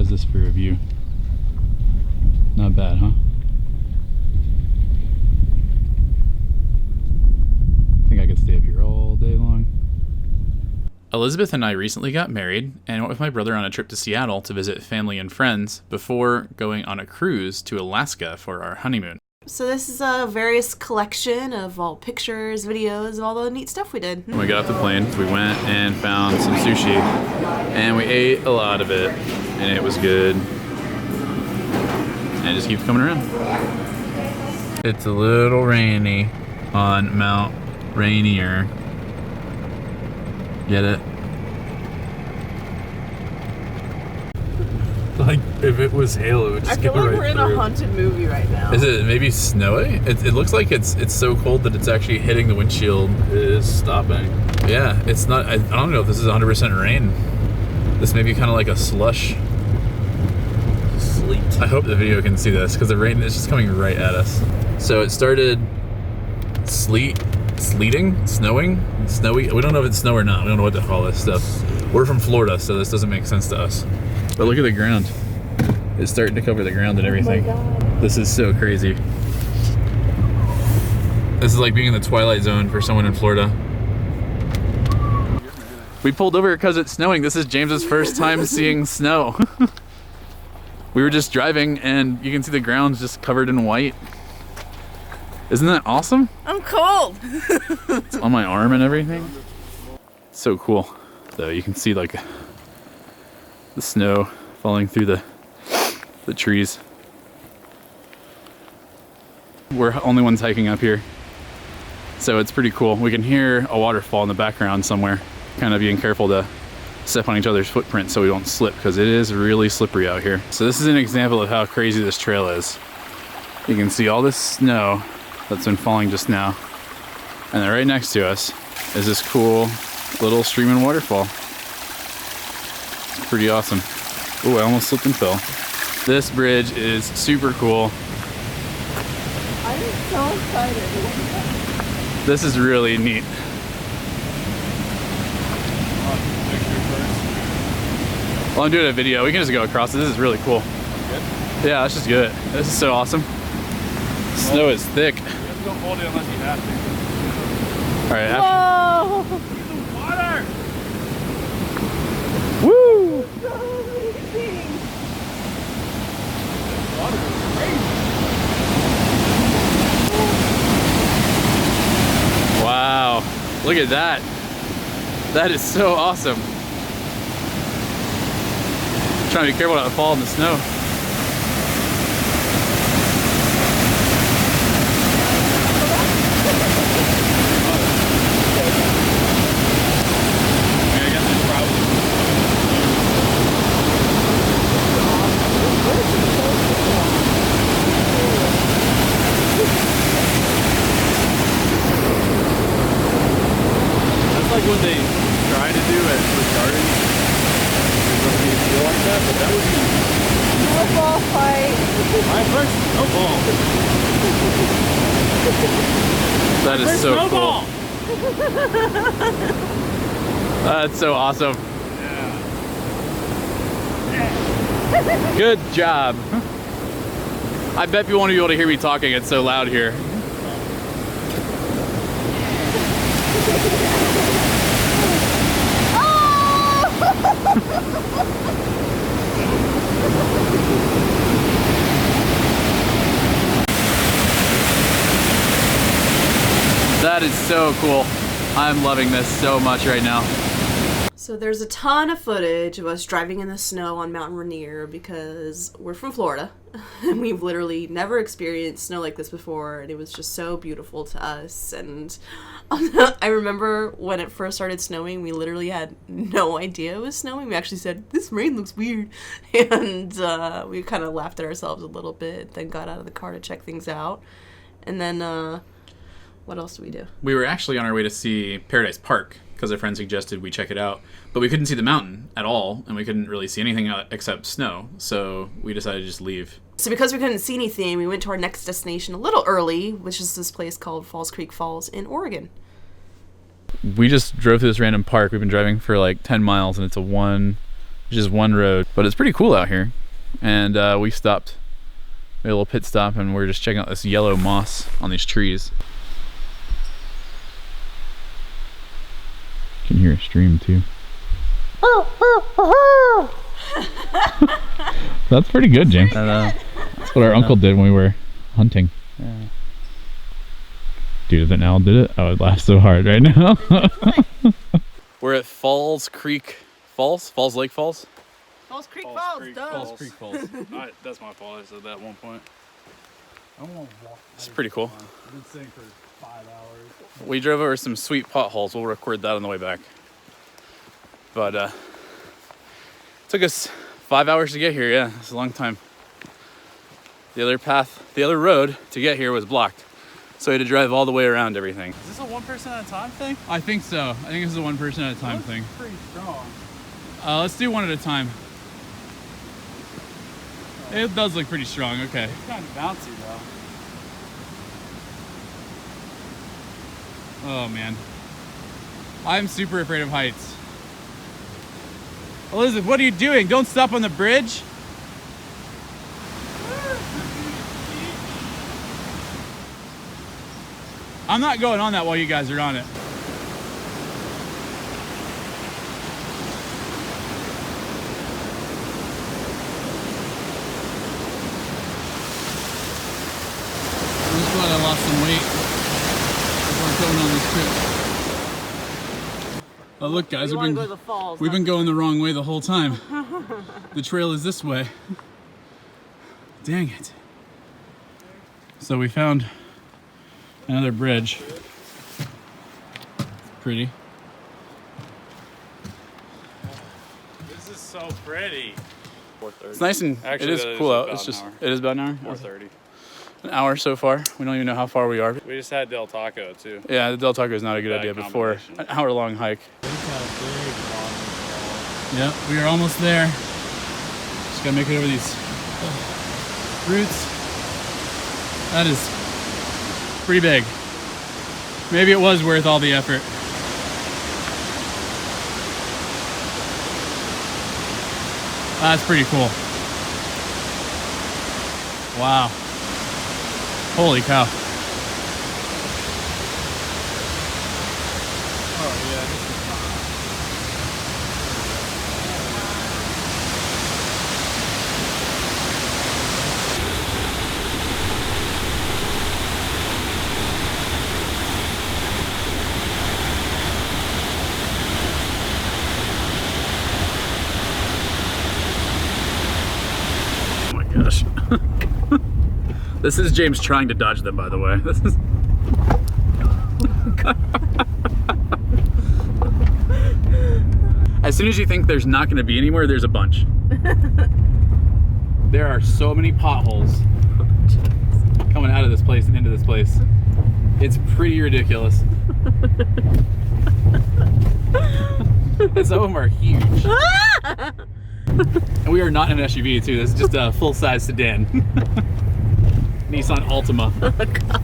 is this for a view? Not bad, huh? I think I could stay up here all day long. Elizabeth and I recently got married and went with my brother on a trip to Seattle to visit family and friends before going on a cruise to Alaska for our honeymoon. So this is a various collection of all pictures, videos of all the neat stuff we did. When we got off the plane, we went and found some sushi, and we ate a lot of it, and it was good. And it just keeps coming around. It's a little rainy on Mount Rainier. Get it? Like, if it was hail, it would just skip it right through. I feel like we're in a haunted movie right now. Is it maybe snowy? It looks like it's so cold that it's actually hitting the windshield. It is stopping. Yeah, it's not, I don't know if this is 100% rain. This may be kind of like a slush. Sleet. I hope the video can see this, because the rain is just coming right at us. So it started sleeting, snowing, snowy. We don't know if it's snow or not. We don't know what to call this stuff. We're from Florida, so this doesn't make sense to us. But look at the ground. It's starting to cover the ground and everything. Oh my God. This is so crazy. This is like being in the Twilight Zone for someone in Florida. We pulled over because it's snowing. This is James's first time seeing snow. We were just driving and you can see the ground's just covered in white. Isn't that awesome? I'm cold. It's on my arm and everything. So cool. So you can see like the snow falling through the trees. We're only ones hiking up here, so it's pretty cool. We can hear a waterfall in the background somewhere. Kind of being careful to step on each other's footprints so we don't slip, because it is really slippery out here. So this is an example of how crazy this trail is. You can see all this snow that's been falling just now, and then right next to us is this cool little stream and waterfall. It's pretty awesome. Ooh, I almost slipped and fell. This bridge is super cool. I'm so excited. This is really neat. Well, I'm doing a video. We can just go across it. This is really cool. Good? Yeah, let's just do it. This is so awesome. Snow is thick. You have to go hold it unless you have to. All right. Whoa! Water! Woo! Wow, look at that. That is so awesome. Trying to be careful not to fall in the snow. Like what they try to do at the garden. It doesn't even feel like that, but that would be Snowball fight. my first snowball. That is First so snowball. Cool. That's so awesome. Yeah. Good job. I bet you won't be able to hear me talking. It's so loud here. That is so cool. I'm loving this so much right now. So there's a ton of footage of us driving in the snow on Mount Rainier because we're from Florida and we've literally never experienced snow like this before, and it was just so beautiful to us. And I remember when it first started snowing, we literally had no idea it was snowing. We actually said, "This rain looks weird," and we kind of laughed at ourselves a little bit, then got out of the car to check things out. And then what else do we do? We were actually on our way to see Paradise Park because a friend suggested we check it out, but we couldn't see the mountain at all, and we couldn't really see anything except snow, so we decided to just leave. So because we couldn't see anything, we went to our next destination a little early, which is this place called Falls Creek Falls in Oregon. We just drove through this random park. We've been driving for like 10 miles, and it's a 1 just one road. But it's pretty cool out here. And we stopped, made a little pit stop, and we're just checking out this yellow moss on these trees. You can hear a stream too. That's pretty good, James. That's what our uncle did when we were hunting. Yeah. Dude, if an owl did it, I would laugh so hard right now. We're at Falls Creek Falls? Falls Lake Falls? Falls Creek Falls Falls, Creek duh. Falls Creek Falls. That's my fault. I said that at one point. I don't want to walk. It's pretty cool. I've been sitting for 5 hours. We drove over some sweet potholes. We'll record that on the way back. But took us 5 hours to get here. Yeah, it's a long time. The other road to get here was blocked. So we had to drive all the way around everything. Is this a one person at a time thing? I think so. I think this is a one person at a time thing. Pretty strong. Let's do one at a time. It does look pretty strong, okay. It's kind of bouncy though. Oh man. I'm super afraid of heights. Elizabeth, what are you doing? Don't stop on the bridge. I'm not going on that while you guys are on it. I'm just glad I lost some weight before going on this trip. Oh look guys, we've been going the wrong way the whole time. The trail is this way. Dang it. So we found another bridge. Pretty. This is so pretty. 4:30. It's nice and Actually, it is that cool is out. about It's an just hour. it is about an hour. 4:30. An hour so far. We don't even know how far we are. We just had Del Taco too. Yeah, the Del Taco is not a good Bad idea before combination. an hour-long hike. Look how big waterfall. Yep, we are almost there. Just gotta make it over these roots. That is pretty big. Maybe it was worth all the effort. That's pretty cool. Wow. Holy cow. Oh yeah, this is Oh my gosh. This is James trying to dodge them, by the way. This is... As soon as you think there's not going to be anywhere, there's a bunch. There are so many potholes coming out of this place and into this place. It's pretty ridiculous. And some of them are huge. And we are not in an SUV too. This is just a full-size sedan. Nissan Altima. Oh, God.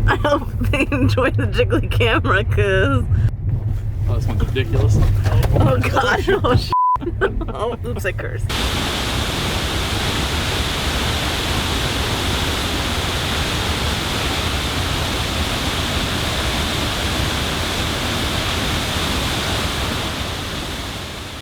I hope they enjoy the jiggly camera, cause Oh, this one's ridiculous. oh god, oh shit. Oh, oops, I cursed.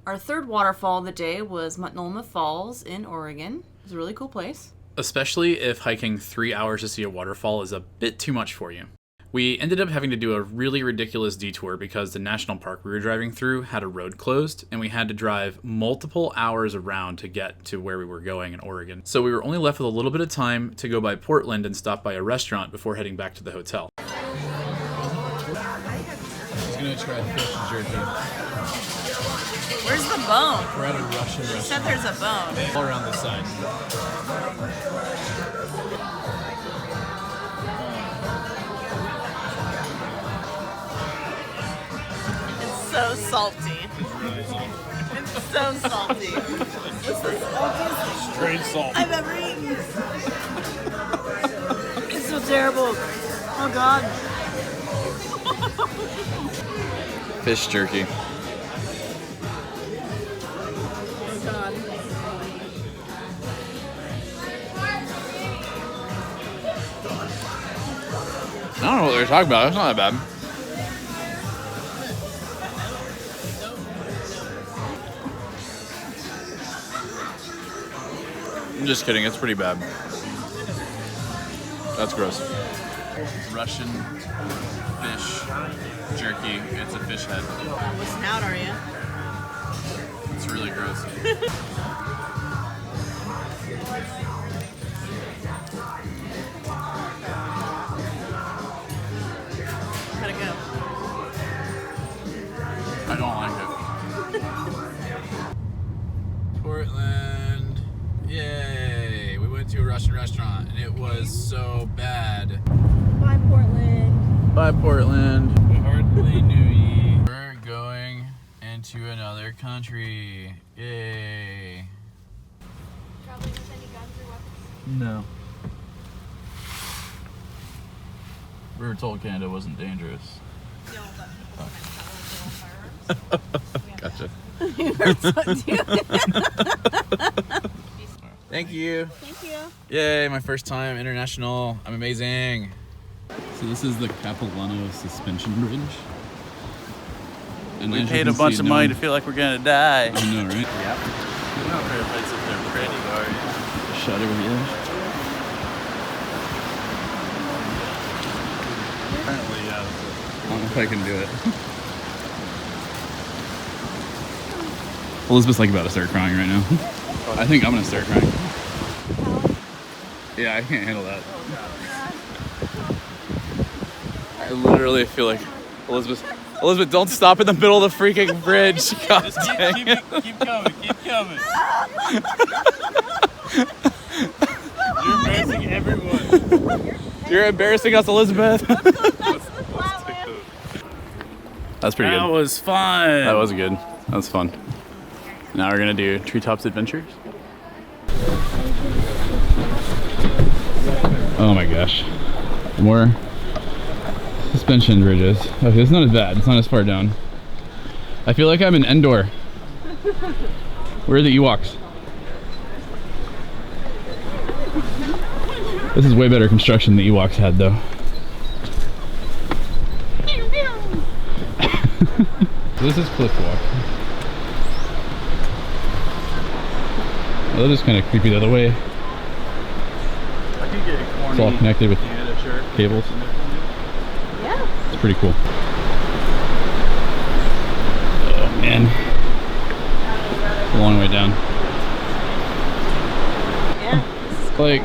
Our third waterfall of the day was Multnomah Falls in Oregon. It was a really cool place. Especially if hiking 3 hours to see a waterfall is a bit too much for you. We ended up having to do a really ridiculous detour because the national park we were driving through had a road closed and we had to drive multiple hours around to get to where we were going in Oregon. So we were only left with a little bit of time to go by Portland and stop by a restaurant before heading back to the hotel. I'm gonna try fish jerky. Where's the bone? We're at a Russian You restaurant. said there's a bone. All around the side. It's so salty. It's so salty. It's the saltiest straight salt. I've ever eaten. It's so terrible. Oh god. Fish jerky. I don't know what they're talking about. It's not that bad. I'm just kidding. It's pretty bad. That's gross. Russian fish jerky. It's a fish head. What snout are you? It's really gross. How'd it go? I don't like it. Portland. Yay! We went to a Russian restaurant and it was so bad. Bye, Portland. Bye, Portland. Hardly knew ye. We're going into another country. Yay. Traveling with any guns or weapons? No. We were told Canada wasn't dangerous. No, but Gotcha. Thank you. Thank you. Yay, my first time international. I'm amazing. So this is the Capilano suspension bridge. And We paid a bunch of money to feel like we're gonna die. I know, right? Yep. You're not very place if they're pretty, are you? Shudder with you. Apparently, yeah. I don't know if I can do it. Elizabeth's like about to start crying right now. I think I'm gonna start crying. Yeah, I can't handle that. I literally feel like Elizabeth, don't stop in the middle of the freaking bridge. God Just dang it. keep coming, keep coming. You're embarrassing everyone. You're embarrassing us, Elizabeth. That's pretty That good. was fun. That was good. That was fun. Now we're gonna do Treetops Adventures. Oh my gosh. More suspension bridges. Okay, it's not as bad. It's not as far down. I feel like I'm in Endor. Where are the Ewoks? This is way better construction than the Ewoks had, though. This is Cliff Walk. Oh, that is kind of creepy the other way. I could get a corny It's all connected with Canada shirt. cables. Yeah. It's pretty cool. Oh man. It's a long way down. Yeah. Like,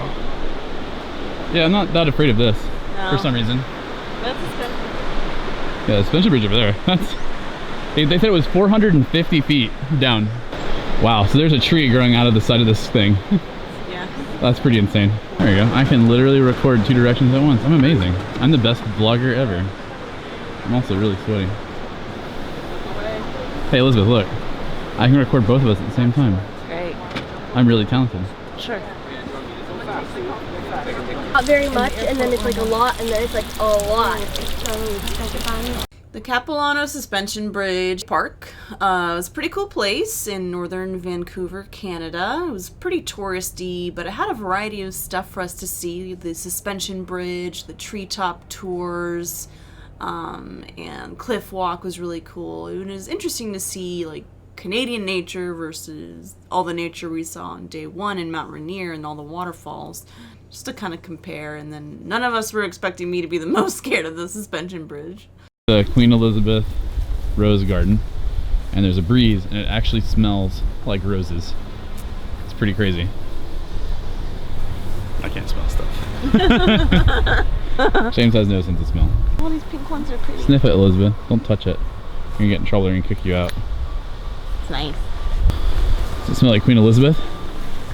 yeah, I'm not that afraid of this No. for some reason. That's expensive. Yeah, the suspension bridge over there. That's they said it was 450 feet down. Wow, so there's a tree growing out of the side of this thing. Yeah. That's pretty insane. There you go. I can literally record two directions at once. I'm amazing. I'm the best vlogger ever. I'm also really sweaty. Hey Elizabeth, look. I can record both of us at the same time. Great. I'm really talented. Sure. Not very much, and then it's like a lot, and then it's like a lot. The Capilano Suspension Bridge Park was a pretty cool place in northern Vancouver, Canada. It was pretty touristy, but it had a variety of stuff for us to see. The suspension bridge, the treetop tours, and Cliff Walk was really cool. It was interesting to see like Canadian nature versus all the nature we saw on day one in Mount Rainier and all the waterfalls, just to kind of compare. And then none of us were expecting me to be the most scared of the suspension bridge. The Queen Elizabeth Rose Garden, and there's a breeze, and it actually smells like roses. It's pretty crazy. I can't smell stuff. James has no sense of smell. All these pink ones are pretty. Sniff it, Elizabeth. Don't touch it. You're gonna get in trouble. They're gonna kick you out. It's nice. Does it smell like Queen Elizabeth?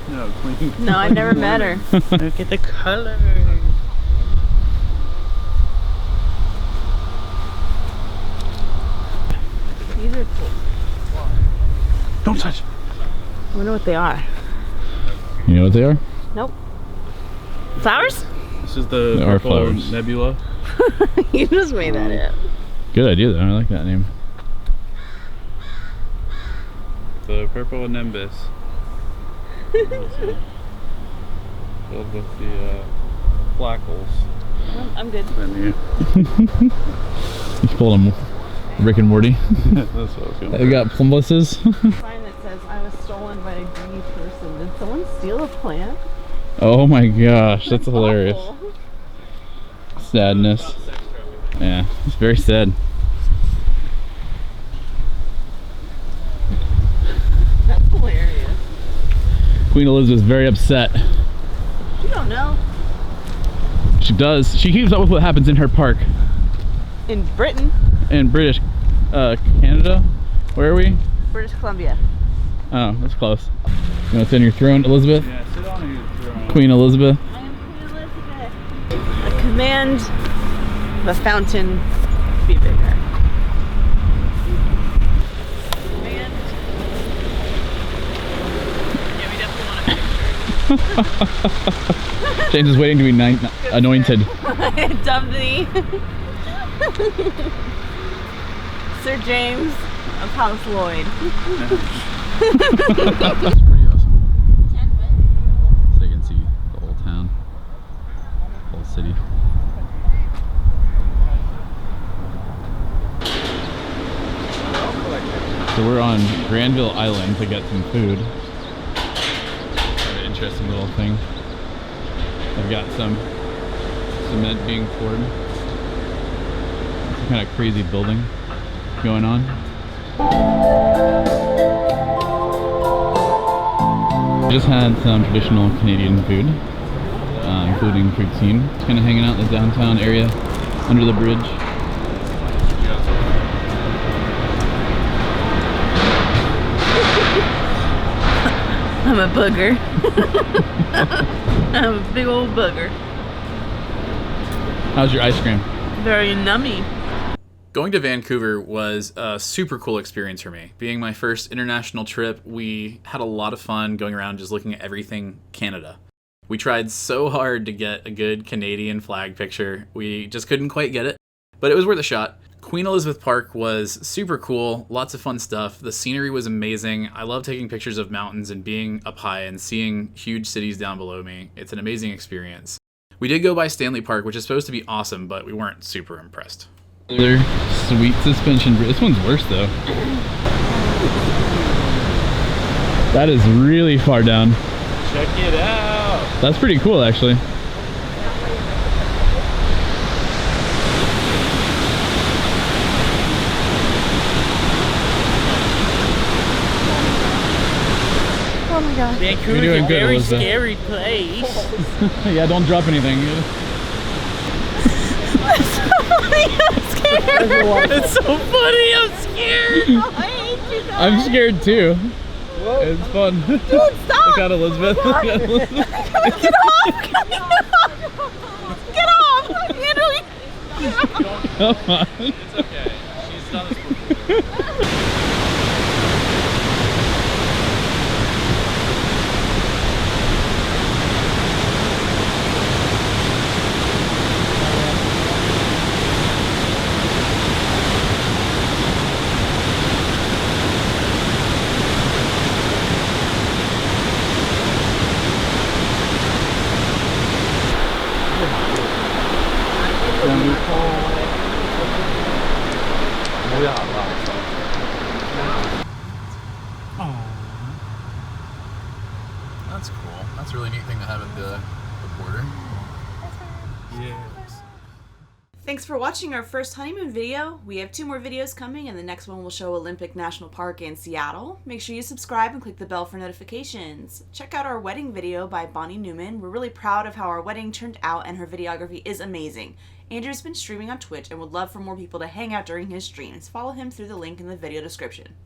No, Queen. No, I've never met her. Look at the color. These are cool. Don't touch. I wonder what they are. You know what they are? Nope. Flowers? This is the They are purple flowers. nebula. You just made that up. Good idea though. I like that name. the purple nimbus. Filled with the flackles. I'm good. Then You pulled him, Rick and Morty. that's what I was going We got plumbuses. Sign that says I was stolen by a greedy person. Did someone steal a plant? Oh my gosh, that's hilarious. Awful. Sadness. Yeah, it's very sad. That's hilarious. Queen Elizabeth's very upset. You don't know. She does. She keeps up with what happens in her park. In Britain, In British, Canada? Where are we? British Columbia. Oh, that's close. You want to sit on your throne, Elizabeth? Yeah, sit on your throne. Queen Elizabeth. I am Queen Elizabeth. I command the fountain to be bigger. Command. Yeah, we definitely want a picture. James is waiting to be anointed. Dubbed thee. Sir James of House Lloyd. That's pretty awesome. So you can see the whole town, the whole city. So we're on Granville Island to get some food. Kind of interesting little thing. I've got some cement being poured. Some kind of crazy building going on. Just had some traditional Canadian food, including poutine. Just kind of hanging out in the downtown area under the bridge. I'm a booger. I'm a big old booger. How's your ice cream? Very nummy. Going to Vancouver was a super cool experience for me. Being my first international trip, we had a lot of fun going around just looking at everything Canada. We tried so hard to get a good Canadian flag picture. We just couldn't quite get it, but it was worth a shot. Queen Elizabeth Park was super cool, lots of fun stuff. The scenery was amazing. I love taking pictures of mountains and being up high and seeing huge cities down below me. It's an amazing experience. We did go by Stanley Park, which is supposed to be awesome, but we weren't super impressed. Another sweet suspension bridge. This one's worse though. That is really far down. Check it out! That's pretty cool actually. Oh my god. You're doing good, Elizabeth. Scary place. Yeah, don't drop anything. I'm scared. It's so funny. I'm scared. I hate you guys. I'm scared too. It's fun. Dude, stop. Look out, Elizabeth. Look out, Elizabeth. Get off. Get off. Andrew. Come on. It's okay. She's done this before. That's cool. That's a really neat thing to have at the border. Yes. Thanks for watching our first honeymoon video. We have 2 more videos coming, and the next one will show Olympic National Park and Seattle. Make sure you subscribe and click the bell for notifications. Check out our wedding video by Bonnie Newman. We're really proud of how our wedding turned out, and her videography is amazing. Andrew's been streaming on Twitch and would love for more people to hang out during his streams. Follow him through the link in the video description.